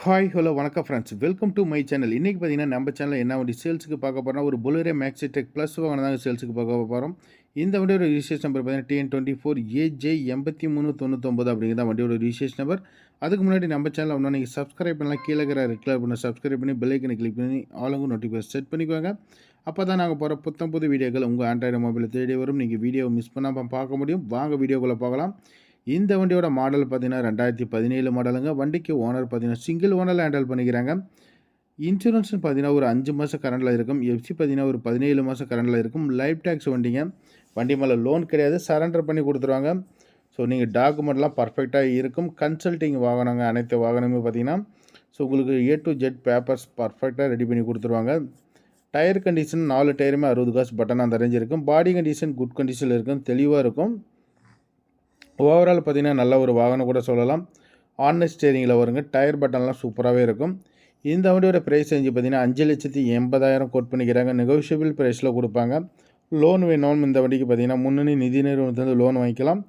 Hi hello வணக்கம் friends, welcome to my channel. இன்றைக்கி பார்த்தீங்கன்னா நம்ம சேனலில் என்ன வண்டி சேல்ஸுக்கு பார்க்க போகிறோம்னா ஒரு பொலேரோ மேக்ஸி டெக் ப்ளஸ் வாங்கினா தாங்க சேல்ஸுக்கு பார்க்க போகிறோம். இந்த வண்டியோட ரிஜிஸ்ட்ரேஷன் நம்பர் பார்த்தீங்கன்னா TN24AJ8399 அப்படிங்கிறத வண்டியோட ரிஜிஸ்ட்ரேஷன் நம்பர். அதுக்கு முன்னாடி நம்ம சேனல் ஒன்றா நீங்கள் சப்ஸ்கிரைப் பண்ணலாம். கீழே இருக்கிற ரெட் கலர் பண்ண சப்ஸ்கிரைப் பண்ணி பெல் ஐக்கனை கிளிக் பண்ணி ஆளுங்க நோட்டிஃபிகேஷன் செட் பண்ணிக்கோங்க. அப்போ தான் நாங்கள் போகிற புது வீடியோக்கள் உங்கள் ஆண்ட்ராய்டு மொபைலில் தேடி வரும். நீங்கள் வீடியோவை மிஸ் பண்ணாமல் பார்க்க முடியும். வாங்க வீடியோக்குள்ளே பார்க்கலாம். இந்த வண்டியோட மாடல் பார்த்தீங்கன்னா 2017 மாடலுங்க. வண்டிக்கு ஓனர் பார்த்தீங்கன்னா சிங்கிள் ஓனரில் ஹேண்டில் பண்ணிக்கிறாங்க. இன்சூரன்ஸ் பார்த்தீங்கன்னா ஒரு 5 மாதம் கரண்டில் இருக்கும். எஃப்சி பார்த்தீங்கன்னா ஒரு 17 மாதம் கரண்டில் இருக்கும். லைஃப் டேக்ஸ் வண்டிங்க. வண்டி மேலே லோன் கிடையாது, சரண்டர் பண்ணி கொடுத்துருவாங்க. ஸோ நீங்கள் டாக்குமெண்ட்லாம் பர்ஃபெக்டாக இருக்கும். கன்சல்ட்டிங் வாகனங்க, அனைத்து வாகனமே பார்த்தீங்கன்னா உங்களுக்கு A to Z பேப்பர்ஸ் பர்ஃபெக்டாக ரெடி பண்ணி கொடுத்துருவாங்க. டயர் கண்டிஷன் 4 டயருமே 60 காசு பட்டன் அந்த ரேஞ்ச் இருக்கும். பாடி கண்டிஷன் குட் கண்டிஷனில் இருக்கும், தெளிவாக இருக்கும். ஓவரால் பார்த்தீங்கன்னா நல்ல ஒரு வாகனம் கூட சொல்லலாம். ஆன்லைன் ஸ்டேரிங்கில் வருங்க. டயர் பட்டன்லாம் சூப்பராகவே இருக்கும். இந்த வண்டியோட ப்ரைஸ் ரேஞ்சு பார்த்தீங்கன்னா 5,80,000 கோட் பண்ணிக்கிறாங்க. நெகோஷியபிள் ப்ரைஸில் கொடுப்பாங்க. லோன் வேணும் இந்த வண்டிக்கு பார்த்தீங்கன்னா முன்னணி நிதி நிறுவனத்திலிருந்து லோன் வாங்கிக்கலாம்.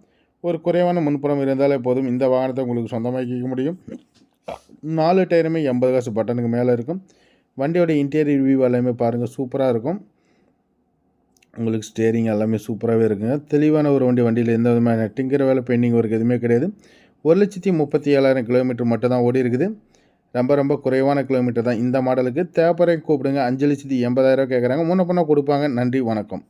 ஒரு குறைவான முன்புறம் இருந்தாலே போதும் இந்த வாகனத்தை உங்களுக்கு சொந்தமாக்கிக்க முடியும். 4 டயருமே 80 காசு பட்டனுக்கு மேலே இருக்கும். வண்டியோட இன்டீரியர் வியூ எல்லாமே பாருங்கள், சூப்பராக இருக்கும். உங்களுக்கு ஸ்டேரிங் எல்லாமே சூப்பராகவே இருக்குங்க. தெளிவான ஒரு வண்டியில் எந்த விதமான டிங்கர் வேலை பெயிண்டிங் ஒர்க் எதுவுமே கிடையாது. 1,37,000 கிலோமீட்டர் மட்டும் தான் ஓடி இருக்குது. ரொம்ப குறைவான கிலோமீட்டர் தான் இந்த மாடலுக்கு. தேவைப்படுறவங்க கூப்பிடுங்க. 5,80,000 கேட்குறாங்க. முன்ன பண்ண கொடுப்பாங்க. நன்றி, வணக்கம்.